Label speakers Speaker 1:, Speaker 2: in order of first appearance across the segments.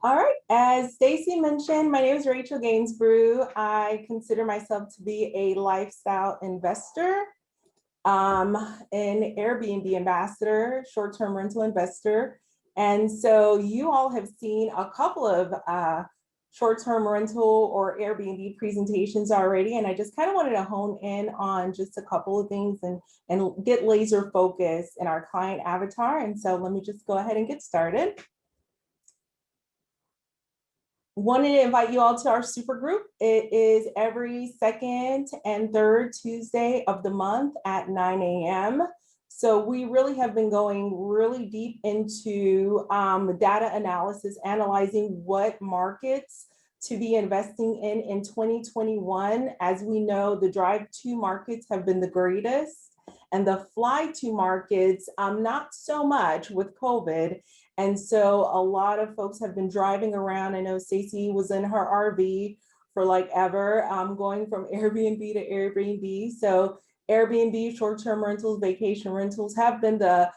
Speaker 1: All right, as Stacy mentioned, my name is Rachel Gainsbrugh. I consider myself to be a lifestyle investor, an Airbnb ambassador, short-term rental investor. And so you all have seen a couple of short-term rental or Airbnb presentations already. And I just kind of wanted to hone in on just a couple of things and get laser focus in our client avatar. And so let me just go ahead and get started. Wanted to invite you all to our super group. It is every second and third Tuesday of the month at 9 a.m. So we really have been going really deep into data analysis, analyzing what markets to be investing in 2021. As we know, the drive-to markets have been the greatest, and the fly-to markets, not so much with COVID. And so a lot of folks have been driving around. I know Stacey was in her RV for like ever, going from Airbnb to Airbnb. So Airbnb, short-term rentals, vacation rentals have been the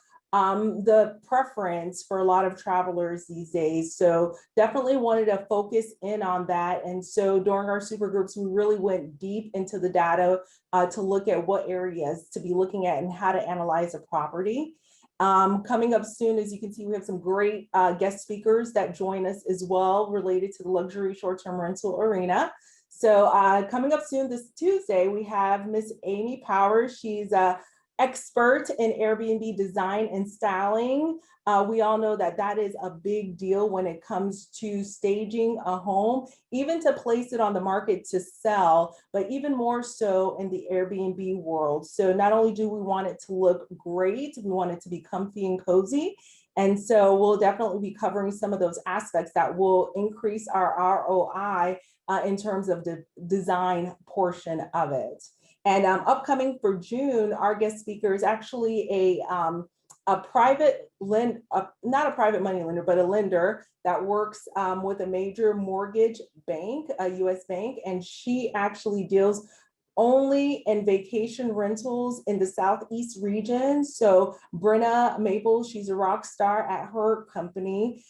Speaker 1: preference for a lot of travelers these days. So definitely wanted to focus in on that. And so during our super groups, we really went deep into the data to look at what areas to be looking at and how to analyze a property. Coming up soon, as you can see, we have some great guest speakers that join us as well related to the luxury short-term rental arena. So coming up soon this Tuesday, we have Miss Amy Powers. She's a expert in Airbnb design and styling. We all know that that is a big deal when it comes to staging a home, even to place it on the market to sell, but even more so in the Airbnb world. So not only do we want it to look great, we want it to be comfy and cozy. And so we'll definitely be covering some of those aspects that will increase our ROI in terms of the design portion of it. And upcoming for June, our guest speaker is actually a private not a private money lender, but a lender that works with a major mortgage bank, a US bank, and she actually deals only in vacation rentals in the Southeast region. So Brenna Maple, she's a rock star at her company.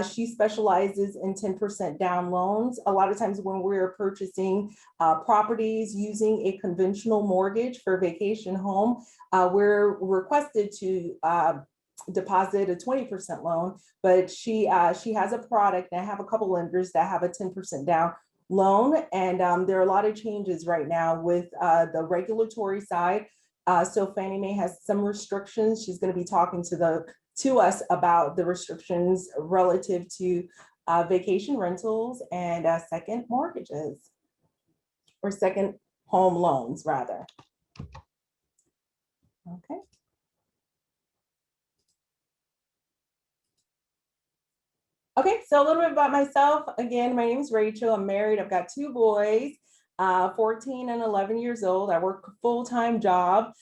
Speaker 1: She specializes in 10% down loans. A lot of times when we're purchasing properties using a conventional mortgage for a vacation home, we're requested to deposit a 20% loan, but she has a product, and I have a couple lenders that have a 10% down loan. And there are a lot of changes right now with the regulatory side. So Fannie Mae has some restrictions. She's going to be talking to us about the restrictions relative to vacation rentals and second mortgages, or second home loans rather. Okay. Okay, so a little bit about myself. Again, my name is Rachel. I'm married. I've got two boys, 14 and 11 years old. I work a full-time job.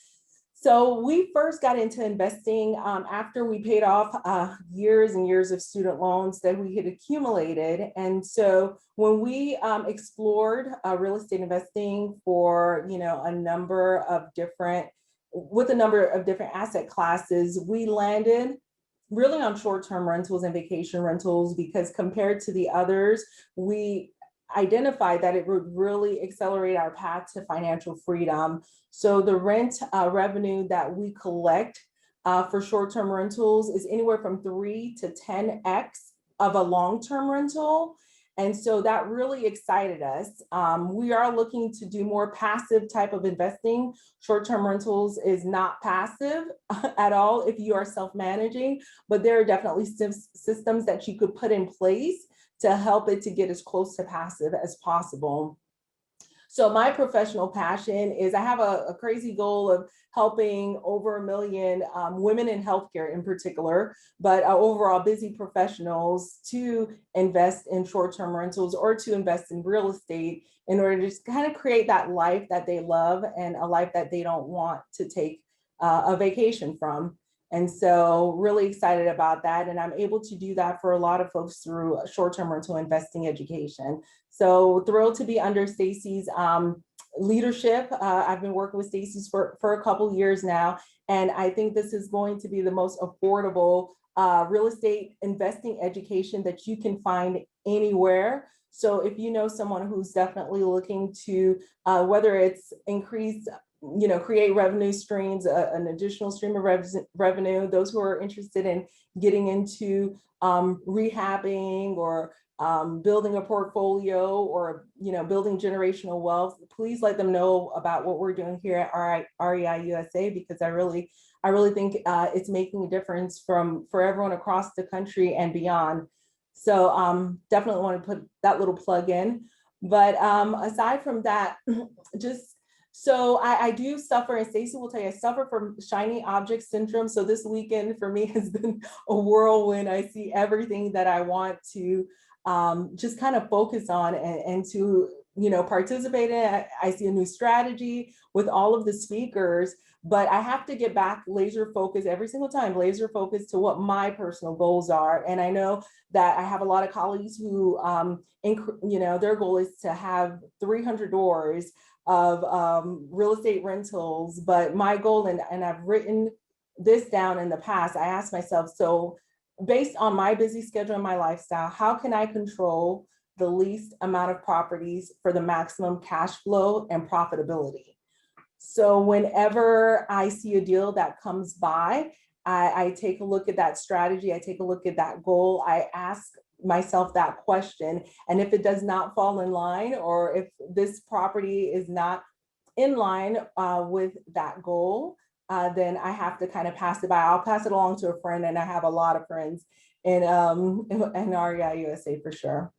Speaker 1: So we first got into investing after we paid off years and years of student loans that we had accumulated. And so when we explored real estate investing for, a number of different asset classes, we landed really on short-term rentals and vacation rentals, because compared to the others, we identified that it would really accelerate our path to financial freedom. So the rent revenue that we collect for short-term rentals is anywhere from 3 to 10x of a long-term rental. And so that really excited us. We are looking to do more passive type of investing. Short-term rentals is not passive at all if you are self-managing, but there are definitely systems that you could put in place to help it to get as close to passive as possible. So my professional passion is I have a crazy goal of helping over 1 million women in healthcare in particular, but overall busy professionals to invest in short-term rentals or to invest in real estate in order to just kind of create that life that they love and a life that they don't want to take a vacation from. And so really excited about that. And I'm able to do that for a lot of folks through short-term rental investing education. So thrilled to be under Stacey's leadership. I've been working with Stacey's for a couple years now, and I think this is going to be the most affordable real estate investing education that you can find anywhere. So if you know someone who's definitely looking to, whether it's increase, create revenue streams, an additional stream of revenue, those who are interested in getting into rehabbing or building a portfolio or building generational wealth, please let them know about what we're doing here at REI USA, because I really think it's making a difference for everyone across the country and beyond. So definitely want to put that little plug in. But aside from that, so I do suffer, and Stacey will tell you, I suffer from shiny object syndrome. So this weekend for me has been a whirlwind. I see everything that I want to just kind of focus on and to participate in. I see a new strategy with all of the speakers, but I have to get back laser focused every single time, laser focused to what my personal goals are. And I know that I have a lot of colleagues who, their goal is to have 300 doors of real estate rentals. But my goal, and I've written this down in the past, I asked myself, so based on my busy schedule and my lifestyle, how can I control the least amount of properties for the maximum cash flow and profitability? So whenever I see a deal that comes by, I take a look at that strategy, I take a look at that goal, I ask myself that question. And if it does not fall in line, or if this property is not in line with that goal, then I have to kind of pass it by. I'll pass it along to a friend, and I have a lot of friends in REI USA for sure.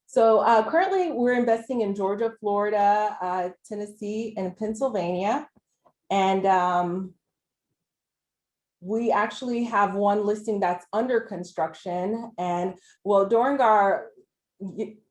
Speaker 1: So currently we're investing in Georgia, Florida, Tennessee, and Pennsylvania. And we actually have one listing that's under construction. And well, during our,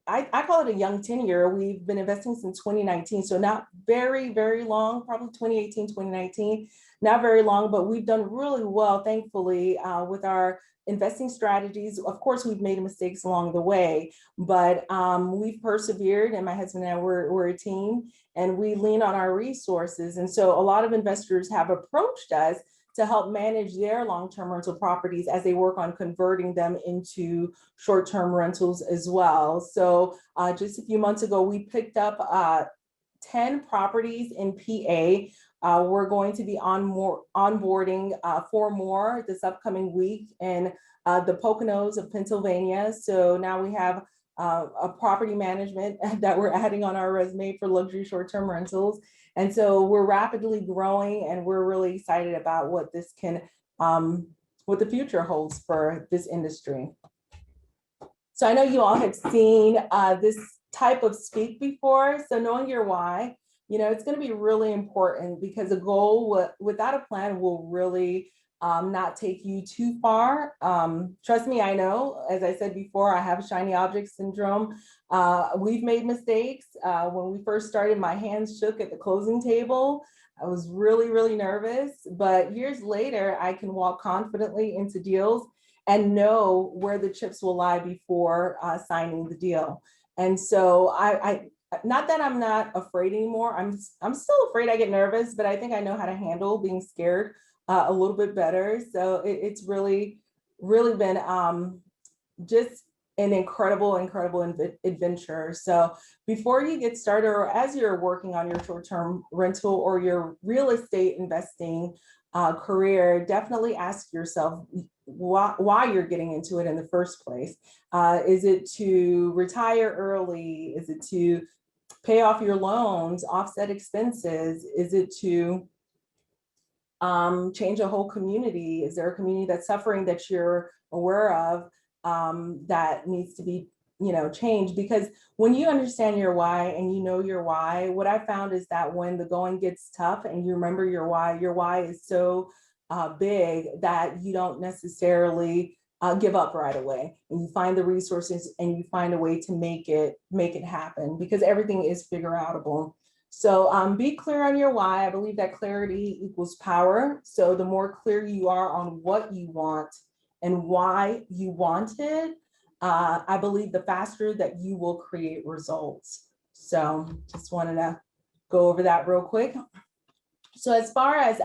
Speaker 1: I call it a young tenure, we've been investing since 2019. So not very, very long, probably 2018, 2019, not very long, but we've done really well, thankfully, with our investing strategies. Of course, we've made mistakes along the way, but we've persevered, and my husband and I, we're a team, and we lean on our resources. And so a lot of investors have approached us to help manage their long-term rental properties as they work on converting them into short-term rentals as well. So just a few months ago, we picked up 10 properties in PA. We're going to be onboarding 4 more this upcoming week in the Poconos of Pennsylvania. So now we have a property management that we're adding on our resume for luxury short-term rentals. And so we're rapidly growing, and we're really excited about what this can, what the future holds for this industry. So I know you all have seen this type of speak before. So knowing your why, it's going to be really important, because a goal without a plan will really not take you too far. Trust me, I know, as I said before, I have shiny object syndrome. We've made mistakes. When we first started, my hands shook at the closing table. I was really, really nervous, but years later, I can walk confidently into deals and know where the chips will lie before signing the deal. And so I not that I'm not afraid anymore. I'm still afraid, I get nervous, but I think I know how to handle being scared a little bit better. So it's really, really been just an incredible adventure. So before you get started, or as you're working on your short-term rental or your real estate investing career, definitely ask yourself why you're getting into it in the first place. Is it to retire early? Is it to pay off your loans, offset expenses? Is it to change a whole community? Is there a community that's suffering that you're aware of that needs to be changed? Because when you understand your why and you know your why, what I found is that when the going gets tough and you remember your why is so big that you don't necessarily give up right away, and you find the resources and you find a way to make it happen, because everything is figure outable. So be clear on your why. I believe that clarity equals power. So the more clear you are on what you want and why you want it, I believe the faster that you will create results. So just wanted to go over that real quick. So as far as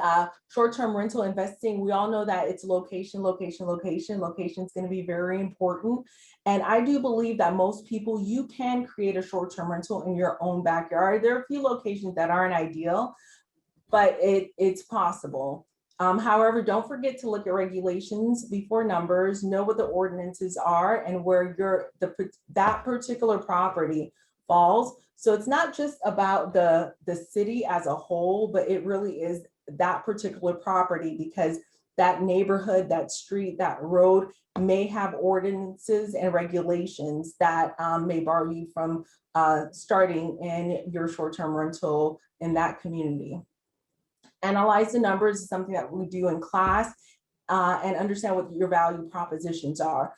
Speaker 1: short-term rental investing, we all know that it's location, location, location. Location is going to be very important. And I do believe that most people, you can create a short-term rental in your own backyard. There are a few locations that aren't ideal, but it's possible. However, don't forget to look at regulations before numbers, know what the ordinances are and where that particular property falls. So it's not just about the city as a whole, but it really is that particular property, because that neighborhood, that street, that road may have ordinances and regulations that may bar you from starting in your short-term rental in that community. Analyze the numbers is something that we do in class, and understand what your value propositions are.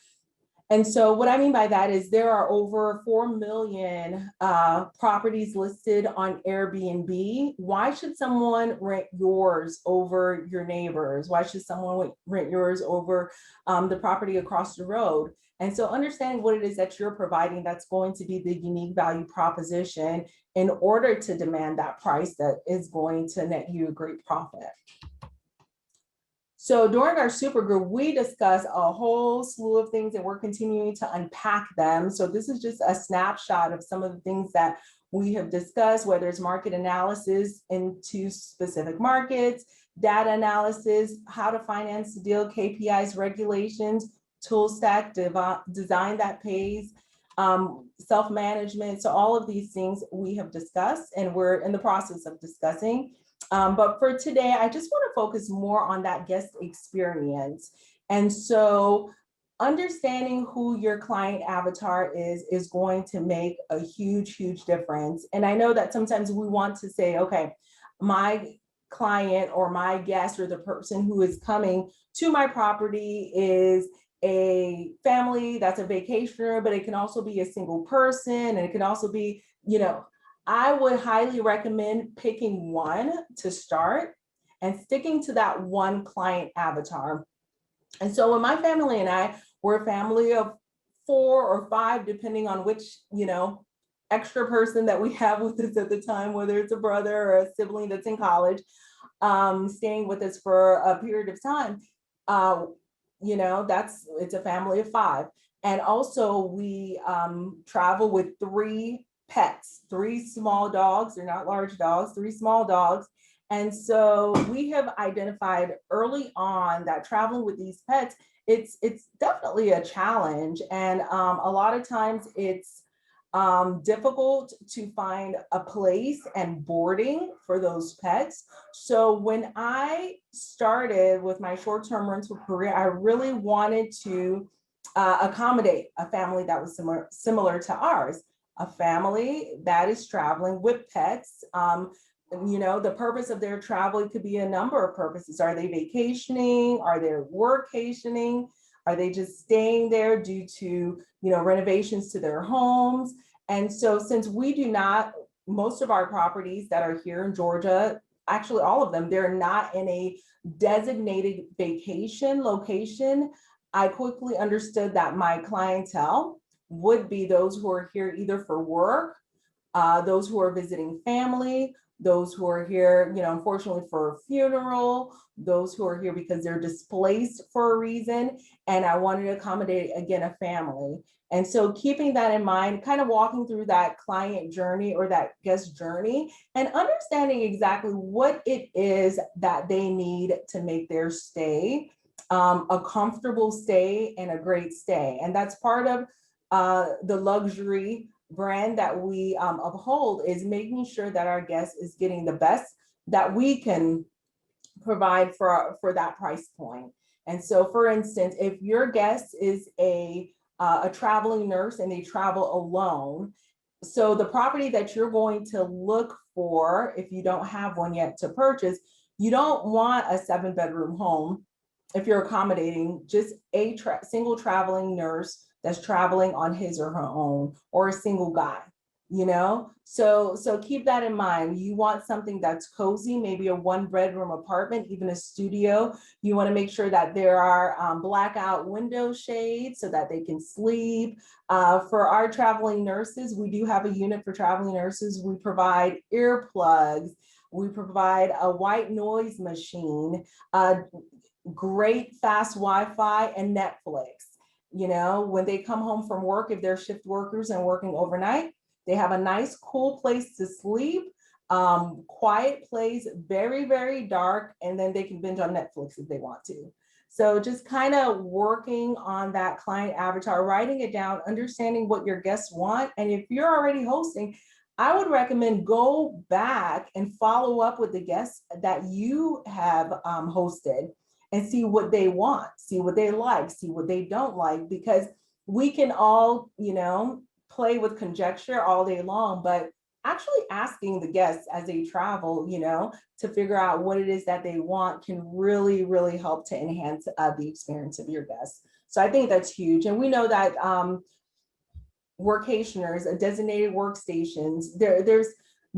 Speaker 1: And so what I mean by that is there are over 4 million properties listed on Airbnb. Why should someone rent yours over your neighbors? Why should someone rent yours over the property across the road? And so understanding what it is that you're providing, that's going to be the unique value proposition in order to demand that price that is going to net you a great profit. So during our super group, we discuss a whole slew of things and we're continuing to unpack them. So this is just a snapshot of some of the things that we have discussed, whether it's market analysis into specific markets, data analysis, how to finance the deal, KPIs, regulations, tool stack, design that pays, self-management. So all of these things we have discussed and we're in the process of discussing. But for today, I just want to focus more on that guest experience. And so understanding who your client avatar is going to make a huge, huge difference. And I know that sometimes we want to say, okay, my client or my guest or the person who is coming to my property is a family that's a vacationer, but it can also be a single person, and it can also be, I would highly recommend picking one to start and sticking to that one client avatar. And so when my family and I were a family of 4 or 5, depending on which, extra person that we have with us at the time, whether it's a brother or a sibling that's in college, staying with us for a period of time, it's a family of 5. And also we travel with 3 pets, 3 small dogs. They're not large dogs, 3 small dogs. And so we have identified early on that traveling with these pets, it's definitely a challenge. And a lot of times it's difficult to find a place and boarding for those pets. So when I started with my short-term rental career, I really wanted to accommodate a family that was similar to ours. A family that is traveling with pets. The purpose of their travel could be a number of purposes. Are they vacationing? Are they workationing? Are they just staying there due to, renovations to their homes? And so since we do not, most of our properties that are here in Georgia, actually all of them, they're not in a designated vacation location, I quickly understood that my clientele would be those who are here either for work, those who are visiting family, those who are here, unfortunately for a funeral, those who are here because they're displaced for a reason. And I wanted to accommodate, again, a family. And so keeping that in mind, kind of walking through that client journey or that guest journey and understanding exactly what it is that they need to make their stay a comfortable stay and a great stay. And that's part of the luxury brand that we uphold, is making sure that our guest is getting the best that we can provide for that price point. And so, for instance, if your guest is a traveling nurse and they travel alone, so the property that you're going to look for, if you don't have one yet to purchase, you don't want a 7-bedroom home if you're accommodating just a single traveling nurse that's traveling on his or her own, or a single guy. you know? So keep that in mind. You want something that's cozy, maybe a 1-bedroom apartment, even a studio. You want to make sure that there are blackout window shades so that they can sleep. For our traveling nurses, we do have a unit for traveling nurses. We provide earplugs. We provide a white noise machine, great fast Wi-Fi, and Netflix. You know, when they come home from work, if they're shift workers and working overnight, they have a nice, cool place to sleep, quiet place, very, very dark, and then they can binge on Netflix if they want to. So just kind of working on that client avatar, writing it down, understanding what your guests want. And if you're already hosting, I would recommend go back and follow up with the guests that you have hosted and see what they want, see what they like, see what they don't like, because we can all, you know, play with conjecture all day long, but actually asking the guests as they travel, you know, to figure out what it is that they want can really, really help to enhance the experience of your guests. So I think that's huge. And we know that workationers, designated workstations, there's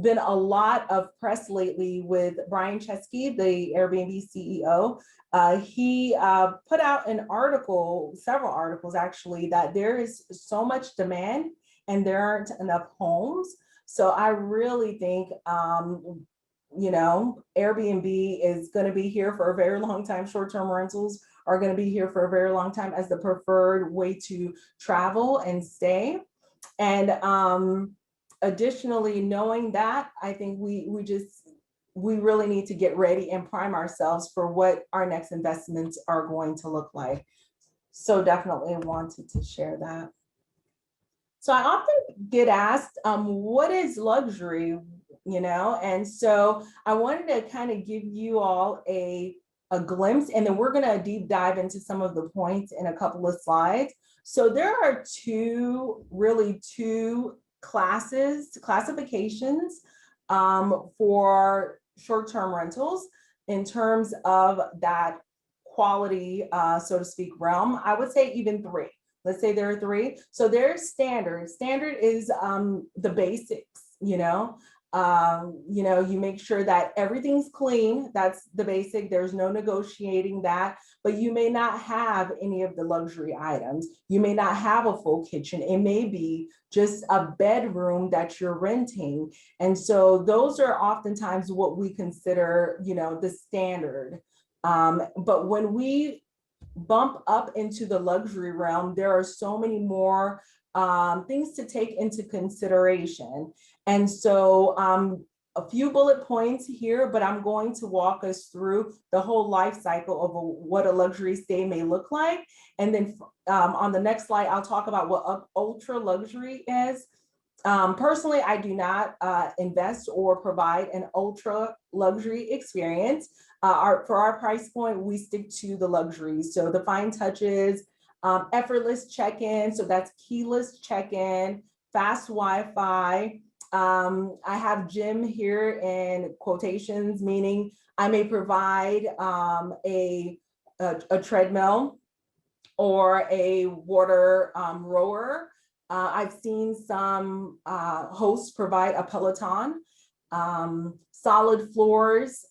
Speaker 1: been a lot of press lately with Brian Chesky, the Airbnb CEO. He put out an article, several articles actually, that there is so much demand and there aren't enough homes. So I really think, you know, Airbnb is going to be here for a very long time. Short-term rentals are going to be here for a very long time as the preferred way to travel and stay. And additionally, knowing that, I think we really need to get ready and prime ourselves for what our next investments are going to look like. So definitely wanted to share that. So I often get asked, what is luxury, you know? And so I wanted to kind of give you all a glimpse, and then we're going to deep dive into some of the points in a couple of slides. So there are two classifications for short-term rentals in terms of that quality, so to speak, realm. I would say even three. Let's say there are three. So there's standard. Standard is the basics, you know. You make sure that everything's clean. That's the basic. There's no negotiating that, but you may not have any of the luxury items. You may not have a full kitchen. It may be just a bedroom that you're renting. And so those are oftentimes what we consider, you know, the standard. But when we bump up into the luxury realm, there are so many more things to take into consideration. And so a few bullet points here, but I'm going to walk us through the whole life cycle of what a luxury stay may look like. And then on the next slide, I'll talk about what ultra luxury is. Personally, I do not invest or provide an ultra luxury experience. For our price point, we stick to the luxuries. So the fine touches, effortless check-in, so that's keyless check-in, fast Wi-Fi. I have gym here in quotations, meaning I may provide a treadmill or a water rower. I've seen some hosts provide a Peloton, solid floors.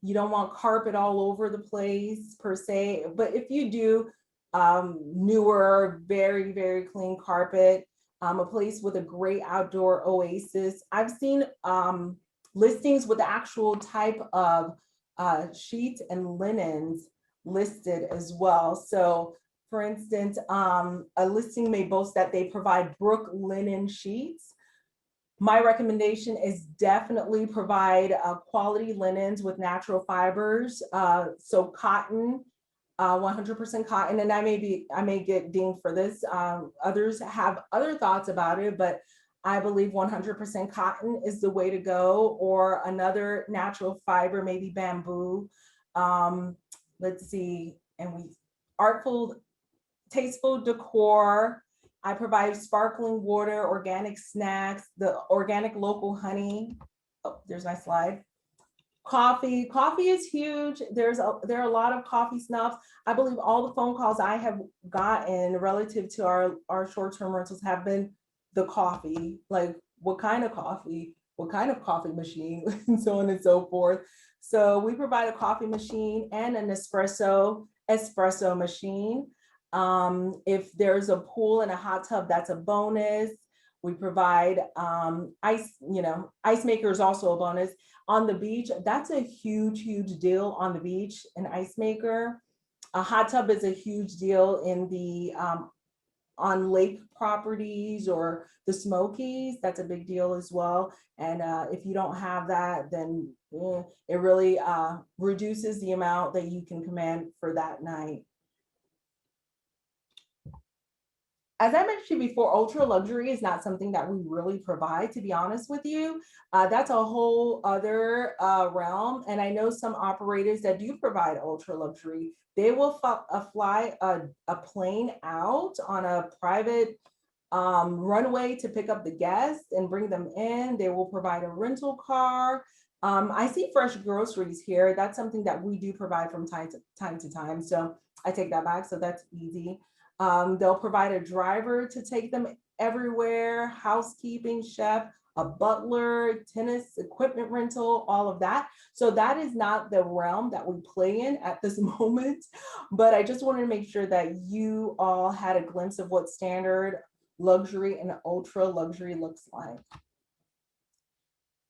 Speaker 1: You don't want carpet all over the place per se, but if you do, newer, very, very clean carpet, a place with a great outdoor oasis. I've seen listings with the actual type of sheets and linens listed as well. So for instance, a listing may boast that they provide Brook linen sheets. My recommendation is definitely provide quality linens with natural fibers. So cotton, 100% cotton, and I may get dinged for this. Others have other thoughts about it, but I believe 100% cotton is the way to go, or another natural fiber, maybe bamboo. Let's see, and artful, tasteful decor. I provide sparkling water, organic snacks, the organic local honey. Oh, there's my slide. Coffee is huge. There are a lot of coffee snobs. I believe all the phone calls I have gotten relative to our short-term rentals have been the coffee. Like, what kind of coffee, what kind of coffee machine, and so on and so forth. So we provide a coffee machine and an espresso machine. If there's a pool and a hot tub, that's a bonus. We provide ice maker is also a bonus. On the beach, that's a huge deal on the beach, an ice maker. A hot tub is a huge deal in the on lake properties or the Smokies. That's a big deal as well. And if you don't have that, then it really reduces the amount that you can command for that night. As I mentioned before, ultra luxury is not something that we really provide, to be honest with you. That's a whole other realm. And I know some operators that do provide ultra luxury. They will fly a plane out on a private runway to pick up the guests and bring them in. They will provide a rental car. I see fresh groceries here. That's something that we do provide from time to time. So I take that back. So that's easy. They'll provide a driver to take them everywhere, housekeeping, chef, a butler, tennis equipment rental, all of that. So that is not the realm that we play in at this moment, but I just wanted to make sure that you all had a glimpse of what standard luxury and ultra luxury looks like.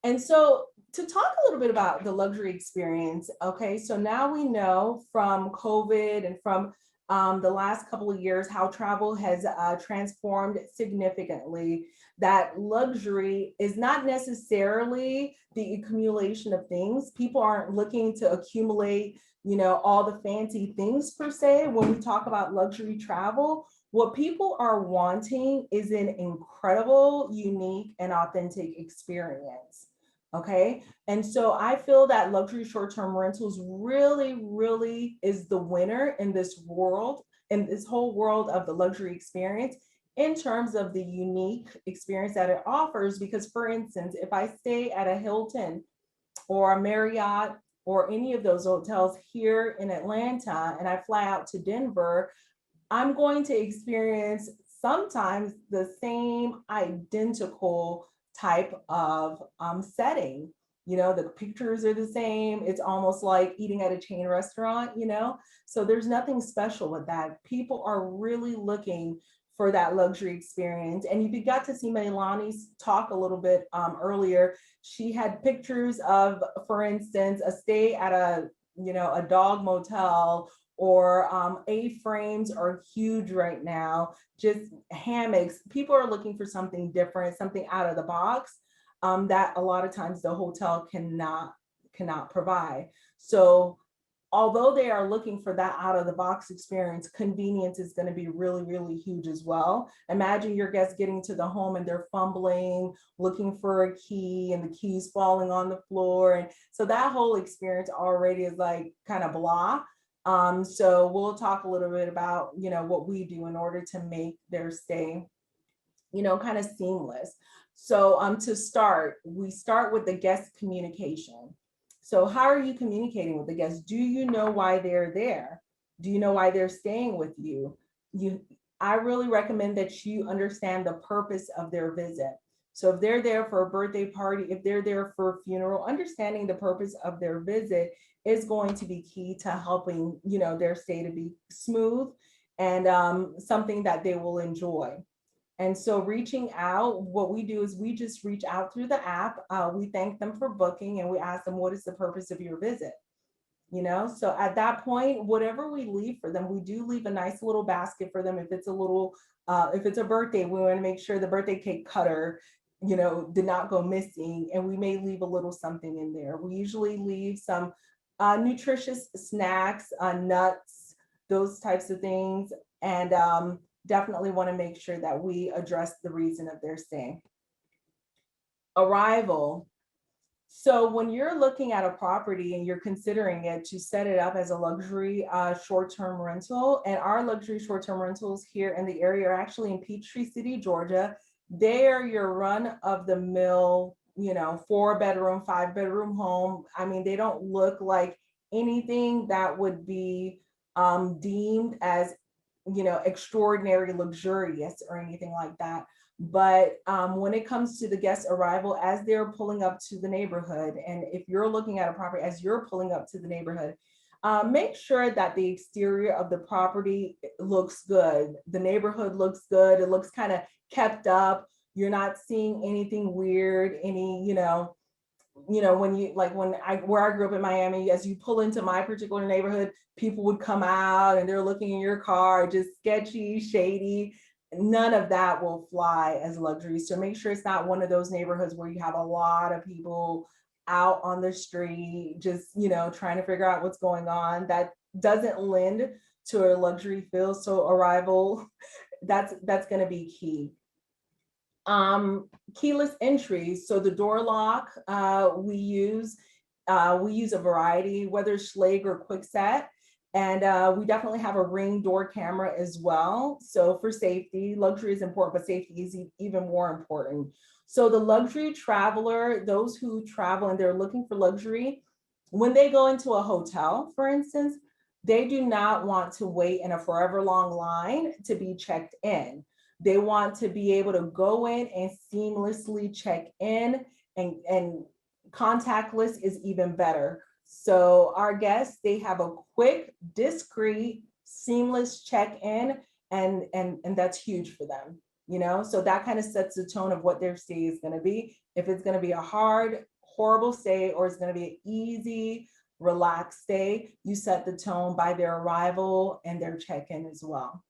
Speaker 1: And so to talk a little bit about the luxury experience, okay, so now we know from COVID and from the last couple of years how travel has transformed significantly, that luxury is not necessarily the accumulation of things. People aren't looking to accumulate, you know, all the fancy things per se. When we talk about luxury travel, what people are wanting is an incredible, unique, and authentic experience. Okay. And so I feel that luxury short-term rentals really is the winner in this world, in this whole world of the luxury experience, in terms of the unique experience that it offers. Because for instance, if I stay at a Hilton or a Marriott or any of those hotels here in Atlanta and I fly out to Denver, I'm going to experience sometimes the same identical type of setting. You know, the pictures are the same. It's almost like eating at a chain restaurant, you know? So there's nothing special with that. People are really looking for that luxury experience. And if you got to see Melani's talk a little bit earlier, she had pictures of, for instance, a stay at a, you know, a dog motel, or A-frames are huge right now, just hammocks. People are looking for something different, something out of the box that a lot of times the hotel cannot provide. So although they are looking for that out of the box experience, convenience is going to be really huge as well. Imagine your guests getting to the home and they're fumbling, looking for a key, and the keys falling on the floor. And so that whole experience already is like kind of blah. So we'll talk a little bit about, you know, what we do in order to make their stay, you know, kind of seamless. So to start, we start with the guest communication. So how are you communicating with the guests? Do you know why they're there? Do you know why they're staying with you? I really recommend that you understand the purpose of their visit. So if they're there for a birthday party, if they're there for a funeral, understanding the purpose of their visit is going to be key to helping, you know, their stay to be smooth and something that they will enjoy. And so reaching out, what we do is we just reach out through the app. We thank them for booking and we ask them, what is the purpose of your visit? You know, so at that point, whatever we leave for them, we do leave a nice little basket for them. If it's a little, if it's a birthday, we want to make sure the birthday cake cutter, you know, did not go missing. And we may leave a little something in there. We usually leave some nutritious snacks, nuts, those types of things. And definitely want to make sure that we address the reason of their stay. Arrival. So when you're looking at a property and you're considering it to set it up as a luxury short-term rental, and our luxury short-term rentals here in the area are actually in Peachtree City, Georgia. They are your run-of-the-mill, you know, 4-bedroom, 5-bedroom home. I mean, they don't look like anything that would be deemed as, you know, extraordinary luxurious or anything like that. But when it comes to the guest arrival, as they're pulling up to the neighborhood, and if you're looking at a property as you're pulling up to the neighborhood, make sure that the exterior of the property looks good. The neighborhood looks good. It looks kind of kept up. You're not seeing anything weird, when you like where I grew up in Miami, as you pull into my particular neighborhood, people would come out and they're looking in your car, just sketchy, shady. None of that will fly as luxury. So make sure it's not one of those neighborhoods where you have a lot of people out on the street, just, trying to figure out what's going on. That doesn't lend to a luxury feel. So arrival, that's going to be key. Keyless entry. So the door lock, we use a variety, whether Schlage or Kwikset. And we definitely have a Ring door camera as well. So for safety, luxury is important, but safety is even more important. So the luxury traveler, those who travel and they're looking for luxury, when they go into a hotel, for instance, they do not want to wait in a forever long line to be checked in. They want to be able to go in and seamlessly check in, and contactless is even better. So our guests, they have a quick, discreet, seamless check-in, and that's huge for them, So that kind of sets the tone of what their stay is going to be. If it's going to be a hard, horrible stay, or it's going to be an easy, relaxed stay, you set the tone by their arrival and their check-in as well.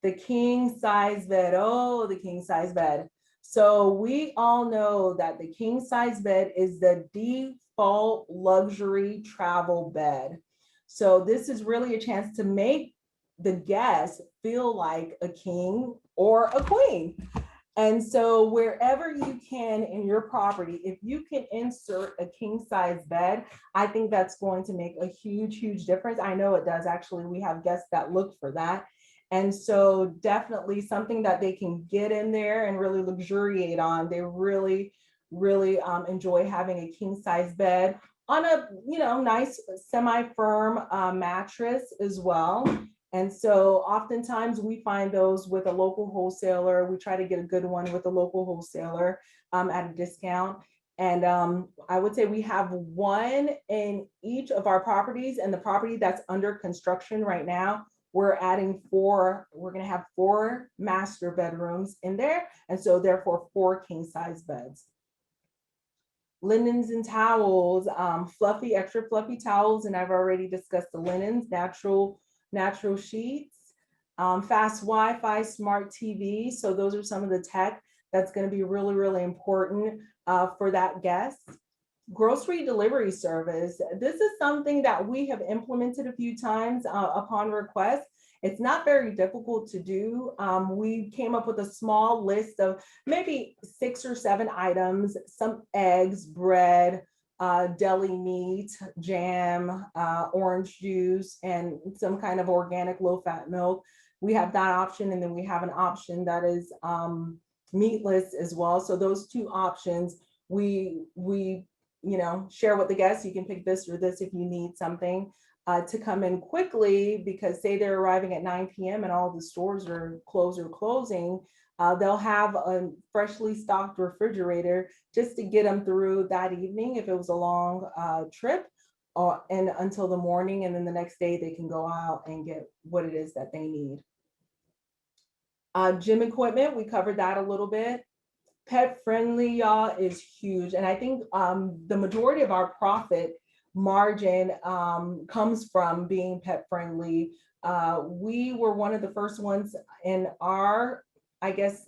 Speaker 1: The king size bed. Oh, the king size bed. So we all know that the king size bed is the default luxury travel bed. So this is really a chance to make the guest feel like a king or a queen. And so wherever you can in your property, if you can insert a king size bed, I think that's going to make a huge, huge difference. I know it does. Actually, we have guests that look for that. And so definitely something that they can get in there and really luxuriate on. They really, really enjoy having a king size bed on a, nice semi-firm mattress as well. And so oftentimes we find those with a local wholesaler. We try to get a good one with a local wholesaler at a discount. And I would say we have one in each of our properties, and the property that's under construction right now, we're adding 4, we're going to have 4 master bedrooms in there. And so therefore 4 king size beds. Linens and towels, fluffy, extra fluffy towels. And I've already discussed the linens, natural sheets, fast Wi-Fi, smart TV. So those are some of the tech that's going to be really, really important for that guest. Grocery delivery service. This is something that we have implemented a few times upon request. It's not very difficult to do. We came up with a small list of maybe 6 or 7 items, some eggs, bread, deli meat, jam, orange juice, and some kind of organic low-fat milk. We have that option, and then we have an option that is meatless as well. So those 2 options, we share with the guests. You can pick this or this if you need something to come in quickly, because say they're arriving at 9 p.m. and all the stores are closed or closing. They'll have a freshly stocked refrigerator just to get them through that evening if it was a long trip, and until the morning, and then the next day they can go out and get what it is that they need. Gym equipment, we covered that a little bit. Pet friendly, y'all, is huge. And I think the majority of our profit margin comes from being pet friendly. We were one of the first ones in our, I guess,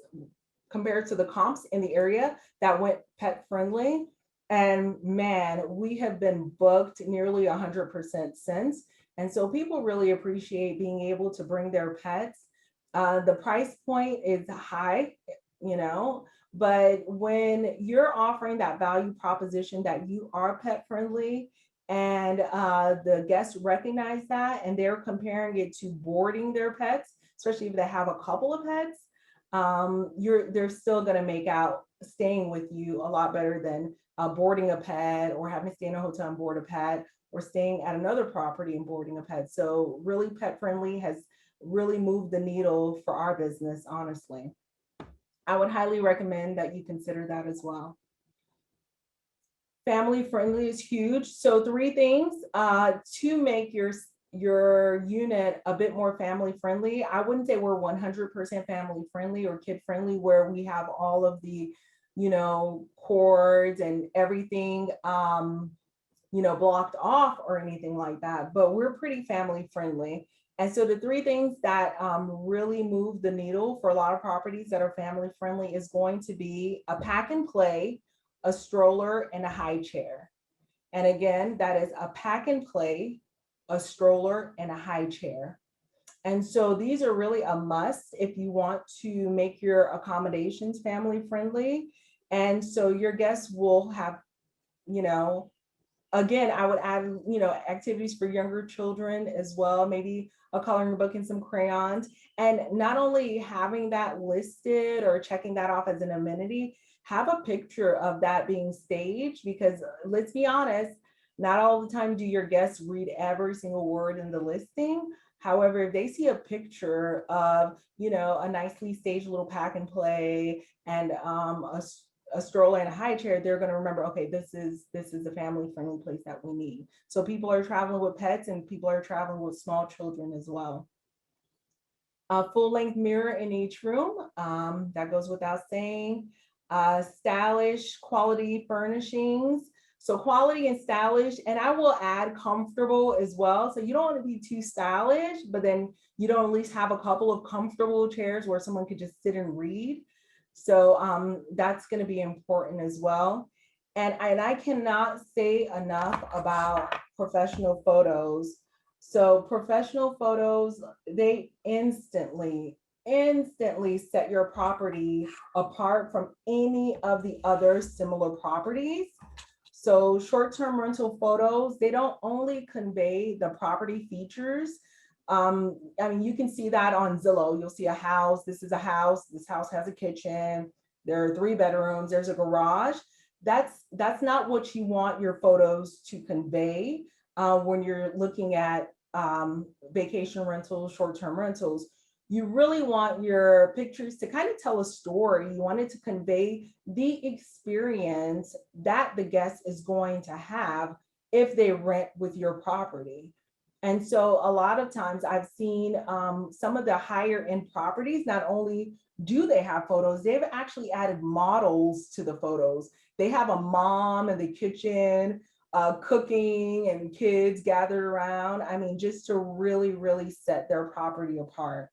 Speaker 1: compared to the comps in the area that went pet friendly. And man, we have been booked nearly 100% since. And so people really appreciate being able to bring their pets. The price point is high, but when you're offering that value proposition that you are pet friendly, and the guests recognize that, and they're comparing it to boarding their pets, especially if they have a couple of pets, they're still going to make out staying with you a lot better than boarding a pet, or having to stay in a hotel and board a pet, or staying at another property and boarding a pet. So really pet friendly has really moved the needle for our business, honestly. I would highly recommend that you consider that as well. Family friendly is huge. So 3 things to make your unit a bit more family friendly. I wouldn't say we're 100% family friendly or kid friendly where we have all of the, cords and everything, blocked off or anything like that, but we're pretty family friendly. And so the 3 things that really move the needle for a lot of properties that are family friendly is going to be a pack and play, a stroller, and a high chair. And again, that is a pack and play, a stroller, and a high chair. And so these are really a must if you want to make your accommodations family friendly. And so your guests will have, again, I would add, activities for younger children as well, maybe a coloring book and some crayons. And not only having that listed or checking that off as an amenity, have a picture of that being staged, because let's be honest, not all the time do your guests read every single word in the listing. However, if they see a picture of, a nicely staged little pack and play and a stroller and a high chair, they're going to remember, okay, this is a family friendly place that we need. So people are traveling with pets and people are traveling with small children as well. A full length mirror in each room, that goes without saying. Stylish quality furnishings. So quality and stylish, and I will add comfortable as well. So you don't want to be too stylish, but then you don't at least have a couple of comfortable chairs where someone could just sit and read. So that's going to be important as well. And I cannot say enough about professional photos. So professional photos, they instantly set your property apart from any of the other similar properties. So short-term rental photos, they don't only convey the property features. You can see that on Zillow. You'll see a house. This is a house. This house has a kitchen. There are 3 bedrooms. There's a garage. That's not what you want your photos to convey when you're looking at vacation rentals, short-term rentals. You really want your pictures to kind of tell a story. You want it to convey the experience that the guest is going to have if they rent with your property. And so a lot of times I've seen some of the higher end properties, not only do they have photos, they've actually added models to the photos. They have a mom in the kitchen cooking and kids gathered around. Just to really, really set their property apart.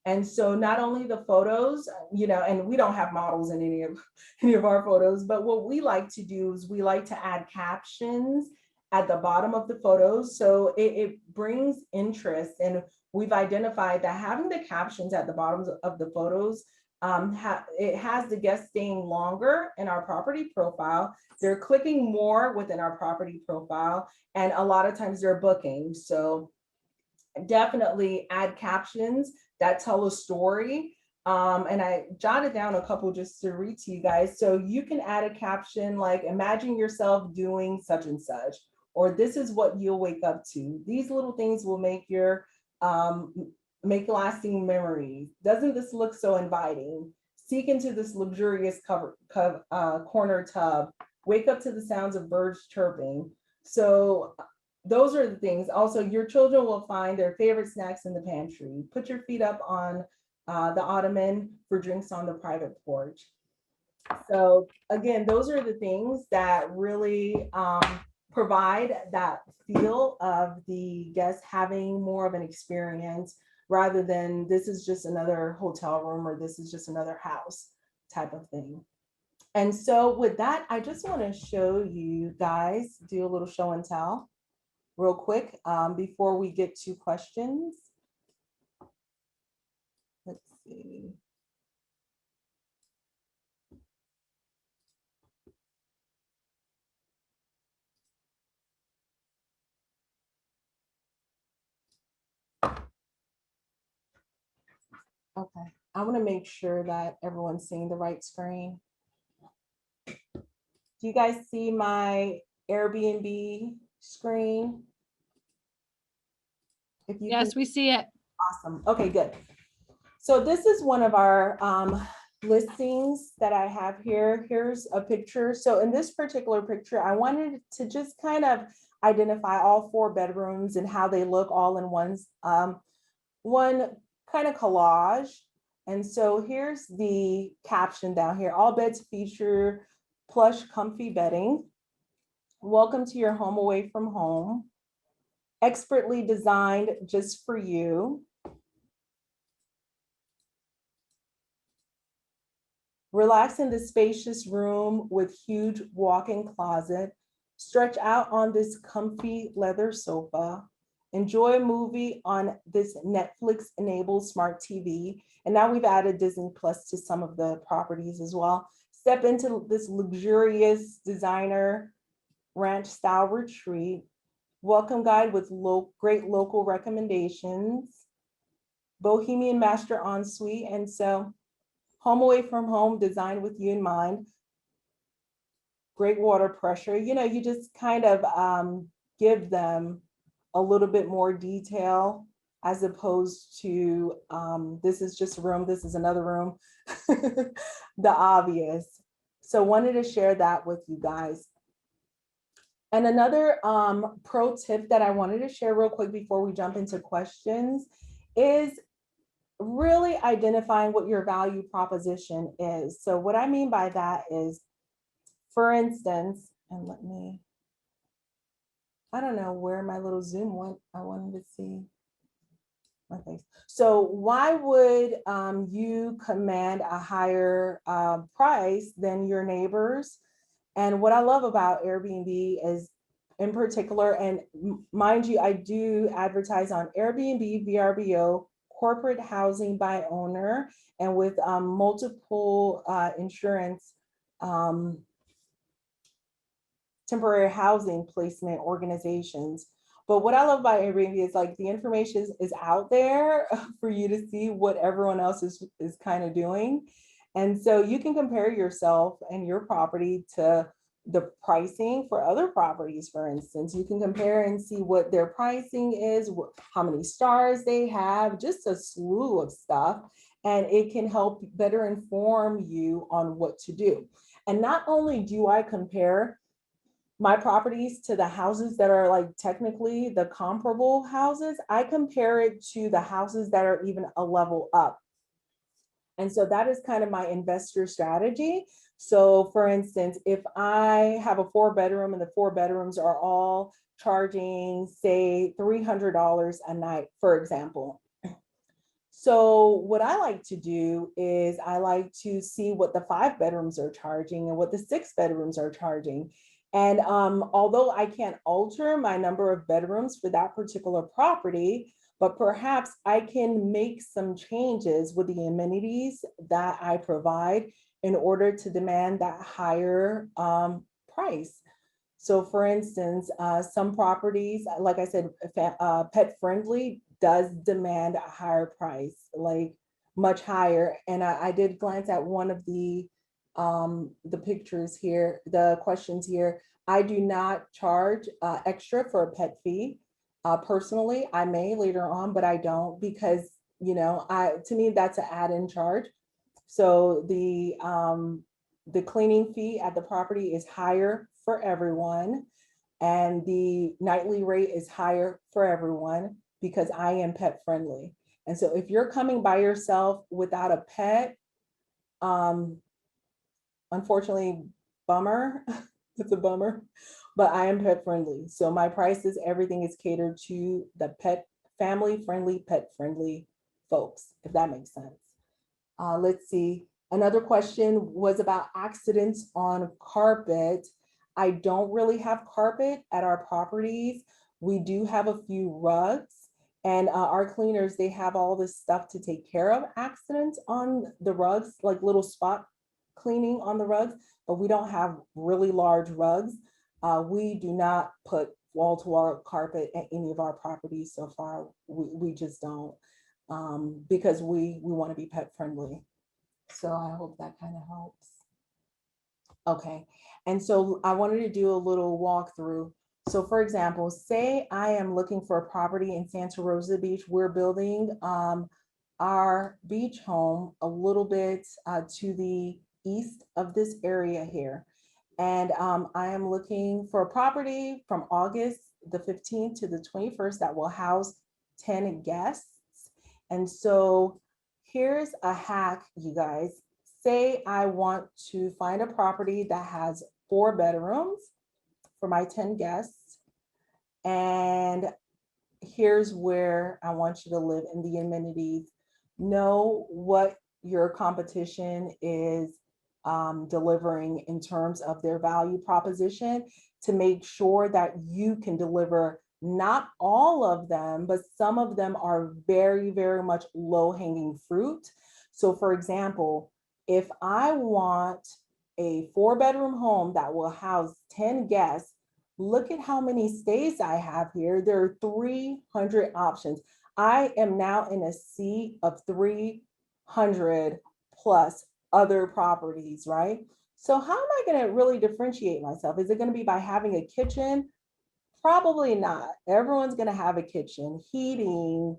Speaker 1: And so not only the photos, and we don't have models in any of our photos, but what we like to do is we like to add captions at the bottom of the photos. So it brings interest. And we've identified that having the captions at the bottom of the photos, it has the guests staying longer in our property profile. They're clicking more within our property profile. And a lot of times they're booking. So definitely add captions that tell a story. And I jotted down a couple just to read to you guys. So you can add a caption like, imagine yourself doing such and such, or this is what you'll wake up to. These little things will make your make lasting memories. Doesn't this look so inviting? Seek into this luxurious corner tub. Wake up to the sounds of birds chirping. So those are the things. Also, your children will find their favorite snacks in the pantry. Put your feet up on the ottoman for drinks on the private porch. So again, those are the things that really provide that feel of the guests having more of an experience rather than this is just another hotel room or this is just another house type of thing. And so with that, I just want to show you guys, do a little show and tell real quick before we get to questions. Let's see. Okay, I want to make sure that everyone's seeing the right screen. Do you guys see my Airbnb screen?
Speaker 2: If you yes, we see it.
Speaker 1: Awesome. Okay, good. So this is one of our listings that I have here. Here's a picture. So in this particular picture, I wanted to just kind of identify all 4 bedrooms and how they look all in one kind of collage. And so here's the caption down here. All beds feature plush, comfy bedding. Welcome to your home away from home. Expertly designed just for you. Relax in the spacious room with huge walk-in closet. Stretch out on this comfy leather sofa. Enjoy a movie on this Netflix-enabled smart TV. And now we've added Disney Plus to some of the properties as well. Step into this luxurious designer ranch style retreat. Welcome guide with great local recommendations. Bohemian master ensuite. And so home away from home, designed with you in mind. Great water pressure. You know, you just kind of give them a little bit more detail as opposed to this is just a room, this is another room, the obvious. So wanted to share that with you guys. And another pro tip that I wanted to share real quick before we jump into questions is really identifying what your value proposition is. So what I mean by that is, for instance, and I don't know where my little Zoom went. I wanted to see my face. So why would you command a higher price than your neighbors? And what I love about Airbnb is, in particular, and mind you, I do advertise on Airbnb, VRBO, corporate housing by owner, and with multiple insurance temporary housing placement organizations. But what I love about Airbnb is like the information is out there for you to see what everyone else is kind of doing. And so you can compare yourself and your property to the pricing for other properties. For instance, you can compare and see what their pricing is, how many stars they have, just a slew of stuff. And it can help better inform you on what to do. And not only do I compare my properties to the houses that are like technically the comparable houses, I compare it to the houses that are even a level up. And so that is kind of my investor strategy. So for instance, if I have a 4-bedroom and the 4 bedrooms are all charging, say, $300 a night, for example. So what I like to do is I like to see what the 5 bedrooms are charging and what the 6 bedrooms are charging. And although I can't alter my number of bedrooms for that particular property, but perhaps I can make some changes with the amenities that I provide in order to demand that higher price. So for instance, some properties, like I said, pet friendly does demand a higher price, like much higher. And I did glance at one of the pictures here, the questions here. I do not charge extra for a pet fee. Personally, I may later on, but I don't, because, you know, to me, that's an add-in charge. So the cleaning fee at the property is higher for everyone. And the nightly rate is higher for everyone because I am pet friendly. And so if you're coming by yourself without a pet, unfortunately, bummer, it's a bummer, but I am pet friendly. So my prices, everything is catered to the pet friendly folks, if that makes sense. Let's see. Another question was about accidents on carpet. I don't really have carpet at our properties. We do have a few rugs, and our cleaners, they have all this stuff to take care of accidents on the rugs, like little spot cleaning on the rugs, but we don't have really large rugs. We do not put wall-to-wall carpet at any of our properties so far. We just don't, because we want to be pet friendly. So I hope that kind of helps. Okay, and so I wanted to do a little walkthrough. So for example, say I am looking for a property in Santa Rosa Beach. We're building our beach home a little bit to the east of this area here. And I am looking for a property from August the 15th to the 21st that will house 10 guests. And so here's a hack, you guys. Say I want to find a property that has 4 bedrooms for my 10 guests. And here's where I want you to live in the amenities. Know what your competition is delivering in terms of their value proposition to make sure that you can deliver not all of them, but some of them are very, very much low-hanging fruit. So for example, if I want a 4-bedroom home that will house 10 guests, look at how many stays I have here. There are 300 options. I am now in a sea of 300 plus other properties, right? So how am I going to really differentiate myself? Is it going to be by having a kitchen? Probably not. Everyone's going to have a kitchen, heating.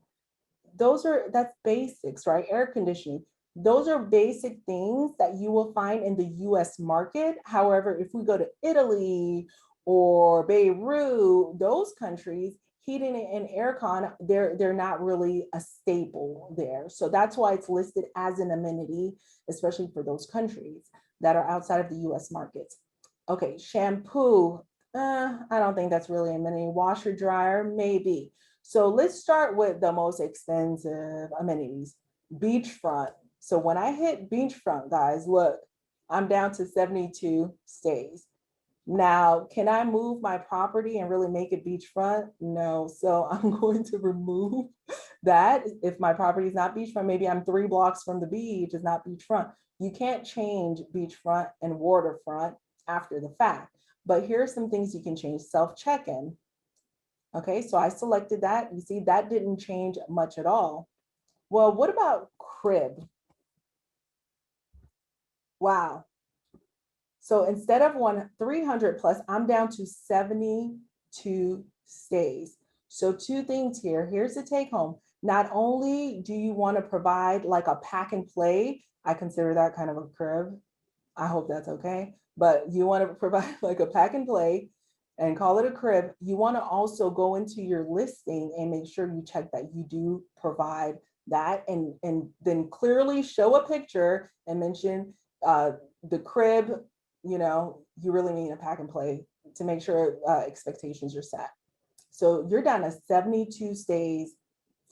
Speaker 1: That's basics, right? Air conditioning. Those are basic things that you will find in the US market. However, if we go to Italy or Beirut, those countries, heating and aircon, they're not really a staple there. So that's why it's listed as an amenity, especially for those countries that are outside of the US markets. Okay, shampoo. I don't think that's really an amenity. Washer, dryer, maybe. So let's start with the most expensive amenities, beachfront. So when I hit beachfront, guys, look, I'm down to 72 stays. Now, can I move my property and really make it beachfront? No. So I'm going to remove that. If my property is not beachfront, maybe I'm 3 blocks from the beach, it's not beachfront. You can't change beachfront and waterfront after the fact. But here are some things you can change. Self-check-in. Okay, so I selected that. You see, that didn't change much at all. Well, what about crib? Wow. So instead of 300 plus, I'm down to 72 stays. So 2 things here. Here's the take home. Not only do you want to provide like a pack and play, I consider that kind of a crib. I hope that's okay. But you want to provide like a pack and play and call it a crib. You want to also go into your listing and make sure you check that you do provide that, and then clearly show a picture and mention the crib. You know, you really need a pack and play to make sure expectations are set. So you're down to 72 stays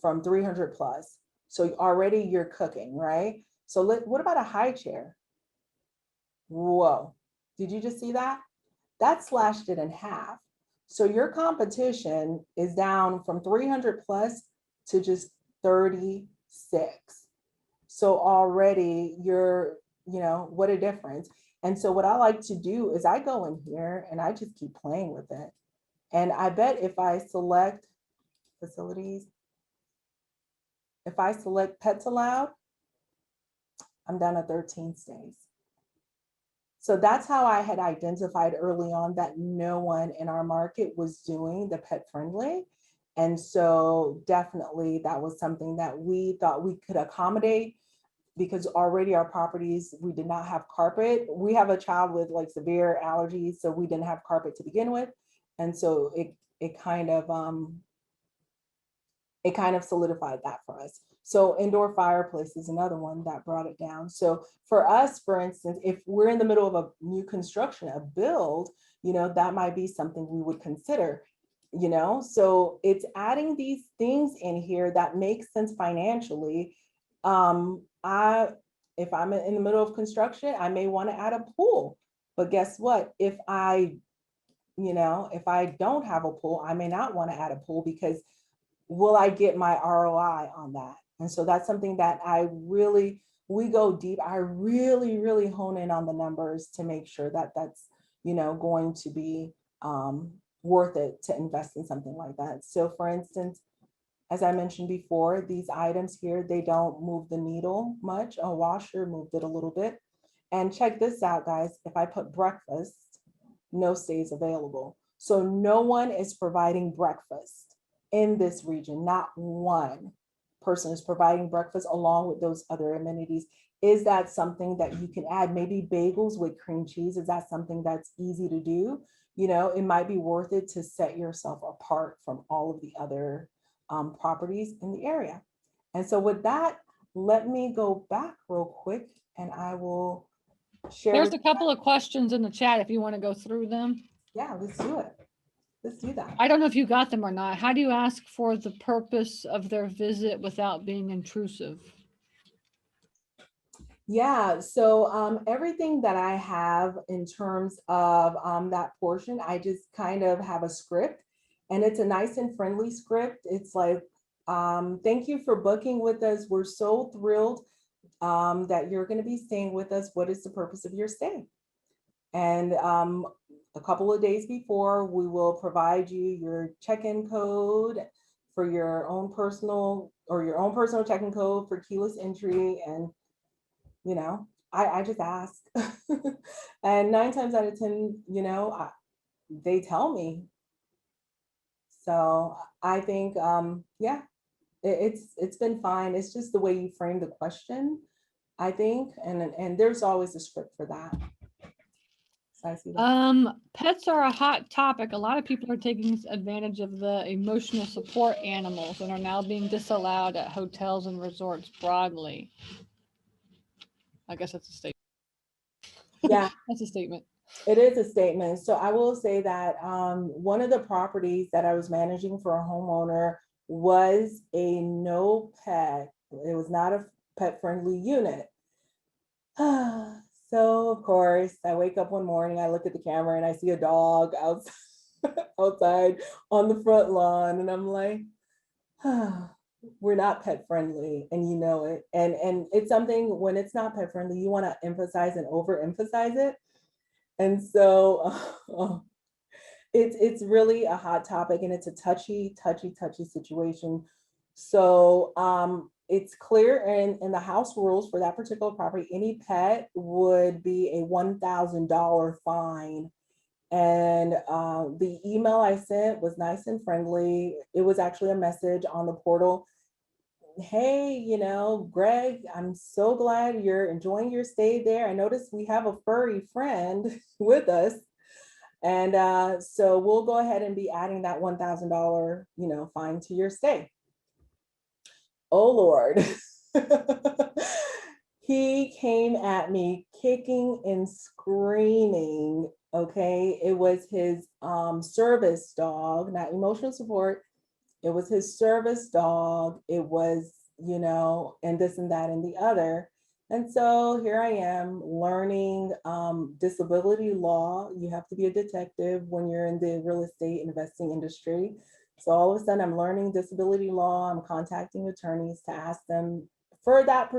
Speaker 1: from 300 plus. So already you're cooking, right? So what about a high chair? Whoa, did you just see that? That slashed it in half. So your competition is down from 300 plus to just 36. So already you're, what a difference. And so what I like to do is I go in here and I just keep playing with it. And I bet if I select facilities, if I select pets allowed, I'm down to 13 stays. So that's how I had identified early on that no one in our market was doing the pet friendly. And so definitely that was something that we thought we could accommodate, because already our properties, we did not have carpet. We have a child with like severe allergies, so we didn't have carpet to begin with. And so it kind of solidified that for us. So indoor fireplace is another one that brought it down. So for us, for instance, if we're in the middle of a new construction, a build, that might be something we would consider, so it's adding these things in here that make sense financially. If I'm in the middle of construction, I may want to add a pool, but guess what? If I don't have a pool, I may not want to add a pool, because will I get my ROI on that? And so that's something that we go deep. I really, really hone in on the numbers to make sure that that's, going to be worth it to invest in something like that. So for instance, as I mentioned before, these items here, they don't move the needle much. A washer moved it a little bit. And check this out, guys. If I put breakfast, no stays available. So no one is providing breakfast in this region, not one. person is providing breakfast along with those other amenities. Is that something that you can add? Maybe bagels with cream cheese. Is that something that's easy to do? You know, it might be worth it to set yourself apart from all of the other properties in the area. And so with that, let me go back real quick and I will share.
Speaker 2: There's a couple of questions in the chat if you want to go through them.
Speaker 1: Yeah, let's do it. Let's do that.
Speaker 2: I don't know if you got them or not. How do you ask for the purpose of their visit without being intrusive?
Speaker 1: Yeah, so everything that I have in terms of that portion, I just kind of have a script, and it's a nice and friendly script. It's like, thank you for booking with us. We're so thrilled that you're going to be staying with us. What is the purpose of your stay? And a couple of days before, we will provide you your check-in code for your own personal check-in code for keyless entry. And you know, I just ask. And 9 times out of 10, you know, they tell me. So I think, yeah, it's been fine. It's just the way you frame the question, I think, and there's always a script for that. So I see that.
Speaker 2: Pets are a hot topic. A lot of people are taking advantage of the emotional support animals and are now being disallowed at hotels and resorts broadly. I guess that's a statement.
Speaker 1: Yeah,
Speaker 2: that's a statement.
Speaker 1: It is a statement. So I will say that one of the properties that I was managing for a homeowner was a no pet. It was not a pet friendly unit. So of course, I wake up one morning, I look at the camera and I see a dog outside on the front lawn, and I'm like, we're not pet friendly, and you know it. And it's something, when it's not pet friendly, you want to emphasize and overemphasize it. And so it's really a hot topic, and it's a touchy situation. So it's clear in the house rules for that particular property, any pet would be a $1,000 fine. And the email I sent was nice and friendly. It was actually a message on the portal. Hey, you know, Greg, I'm so glad you're enjoying your stay there. I noticed we have a furry friend with us. And so we'll go ahead and be adding that $1,000, you know, fine to your stay. Oh, Lord. He came at me kicking and screaming. Okay. It was his service dog, not emotional support. It was his service dog. It was, you know, and this and that and the other. And so here I am learning disability law. You have to be a detective when you're in the real estate investing industry. So all of a sudden I'm learning disability law. I'm contacting attorneys to ask them for that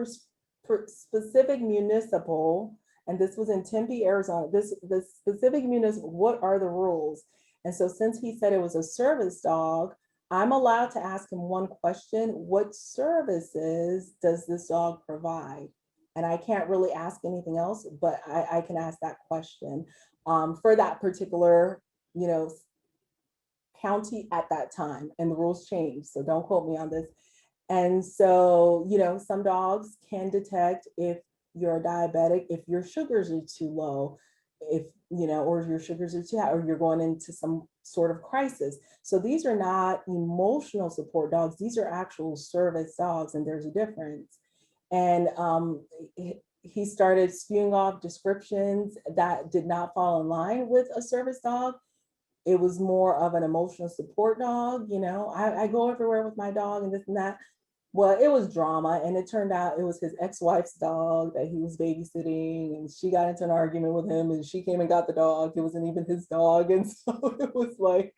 Speaker 1: specific municipal, and this was in Tempe, Arizona, this specific municipal, what are the rules? And so since he said it was a service dog, I'm allowed to ask him one question: what services does this dog provide? And I can't really ask anything else, but I can ask that question for that particular, you know, county at that time. And the rules changed, so don't quote me on this. And so, you know, some dogs can detect if you're diabetic, if your sugars are too low, if, you know, or your sugars are too high, or you're going into some sort of crisis. So these are not emotional support dogs. These are actual service dogs, and there's a difference. And he started spewing off descriptions that did not fall in line with a service dog. It was more of an emotional support dog. You know, I go everywhere with my dog and this and that. Well, it was drama, and it turned out it was his ex-wife's dog that he was babysitting, and she got into an argument with him, and she came and got the dog. It wasn't even his dog. And so it was like,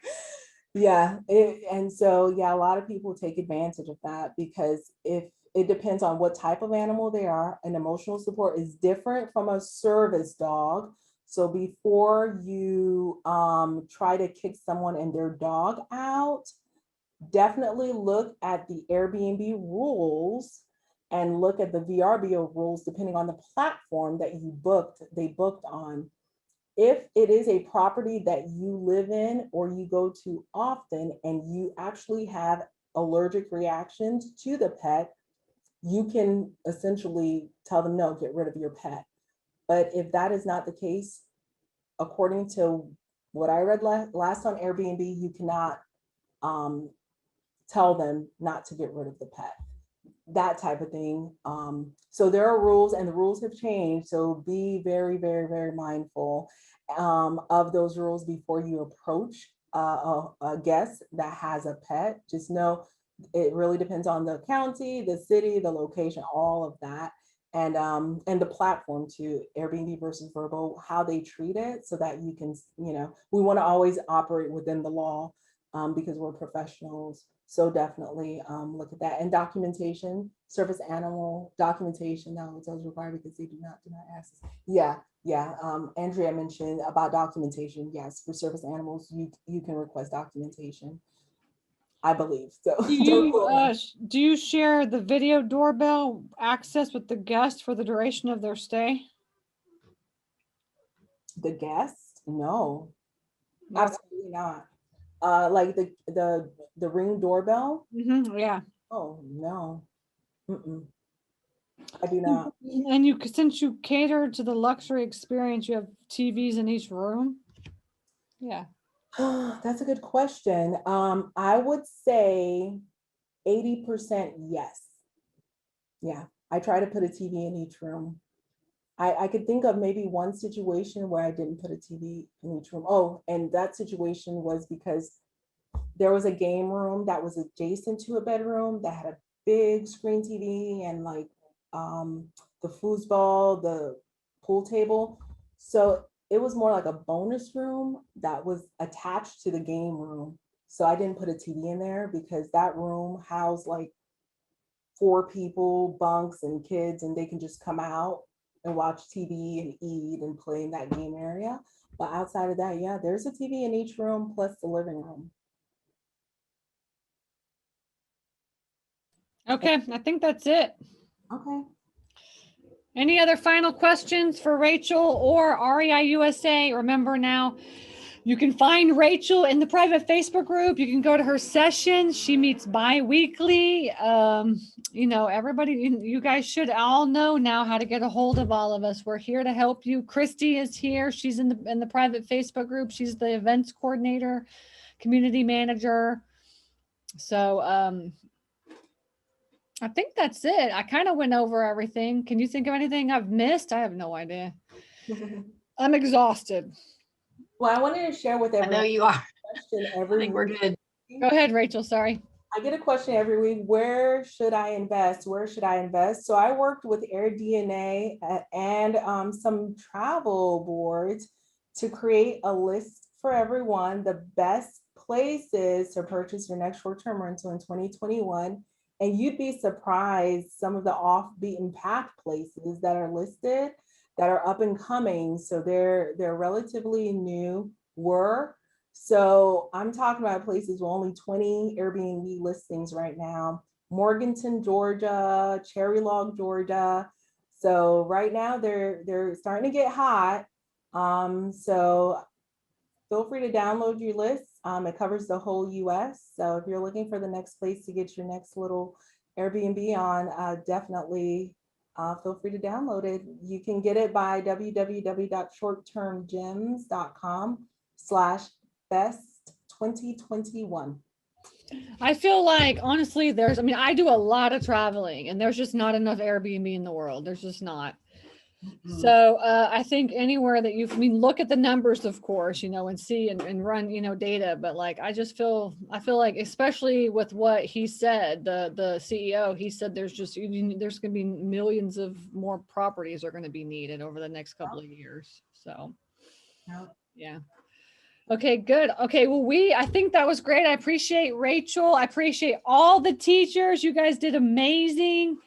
Speaker 1: yeah. And so, yeah, a lot of people take advantage of that, because if it depends on what type of animal they are, an emotional support is different from a service dog. So before you try to kick someone and their dog out, definitely look at the Airbnb rules and look at the VRBO rules, depending on the platform that they booked on. If it is a property that you live in or you go to often, and you actually have allergic reactions to the pet, you can essentially tell them, no, get rid of your pet. But if that is not the case, according to what I read last on Airbnb, you cannot tell them not to get rid of the pet, that type of thing. So there are rules, and the rules have changed. So be very, very, very mindful of those rules before you approach a guest that has a pet. Just know it really depends on the county, the city, the location, all of that. And the platform too, Airbnb versus Vrbo, how they treat it, so that you can, we want to always operate within the law because we're professionals. So definitely look at that. And documentation, service animal documentation, now hotels require because they do not ask. Yeah. Andrea mentioned about documentation. Yes, for service animals, you can request documentation, I believe. So
Speaker 2: do you share the video doorbell access with the guest for the duration of their stay?
Speaker 1: The guest? No, absolutely not. Like the Ring doorbell?
Speaker 2: Yeah.
Speaker 1: Oh no. Mm-mm. I do not.
Speaker 2: And since you cater to the luxury experience, you have TVs in each room? Yeah.
Speaker 1: That's a good question. I would say 80% yes. Yeah, I try to put a TV in each room. I could think of maybe one situation where I didn't put a TV in each room. Oh, and that situation was because there was a game room that was adjacent to a bedroom that had a big screen TV and like the foosball, the pool table. So it was more like a bonus room that was attached to the game room. So I didn't put a TV in there because that room housed like 4 people, bunks and kids, and they can just come out and watch TV and eat and play in that game area. But outside of that, yeah, there's a TV in each room plus the living room.
Speaker 2: Okay, I think that's it.
Speaker 1: Okay.
Speaker 2: Any other final questions for Rachel or REI USA? Remember now, you can find Rachel in the private Facebook group. You can go to her sessions. She meets bi-weekly. Everybody, you guys should all know now how to get a hold of all of us. We're here to help you. Christy is here. She's in the private Facebook group. She's the events coordinator, community manager. So I think that's it. I kind of went over everything. Can you think of anything I've missed? I have no idea. I'm exhausted.
Speaker 1: Well, I wanted to share with everyone.
Speaker 3: I know you are.
Speaker 1: I
Speaker 3: think we're good.
Speaker 2: Go ahead, Rachel. Sorry.
Speaker 1: I get a question every week. Where should I invest? Where should I invest? So I worked with AirDNA and some travel boards to create a list for everyone, the best places to purchase your next short-term rental in 2021. And you'd be surprised some of the off beaten path places that are listed that are up and coming. So they're relatively new. So I'm talking about places with only 20 Airbnb listings right now. Morganton, Georgia, Cherry Log, Georgia. So right now they're starting to get hot. So feel free to download your list. It covers the whole US. So if you're looking for the next place to get your next little Airbnb on, definitely feel free to download it. You can get it by www.shorttermgems.com/best2021.
Speaker 2: I feel like, honestly, I do a lot of traveling and there's just not enough Airbnb in the world. There's just not. So I think anywhere that look at the numbers, of course, and see and run, data. But like, I feel like, especially with what he said, the CEO, he said there's going to be millions of more properties are going to be needed over the next couple of years. So, yeah. Okay, good. Okay, well, I think that was great. I appreciate Rachel. I appreciate all the teachers. You guys did amazing.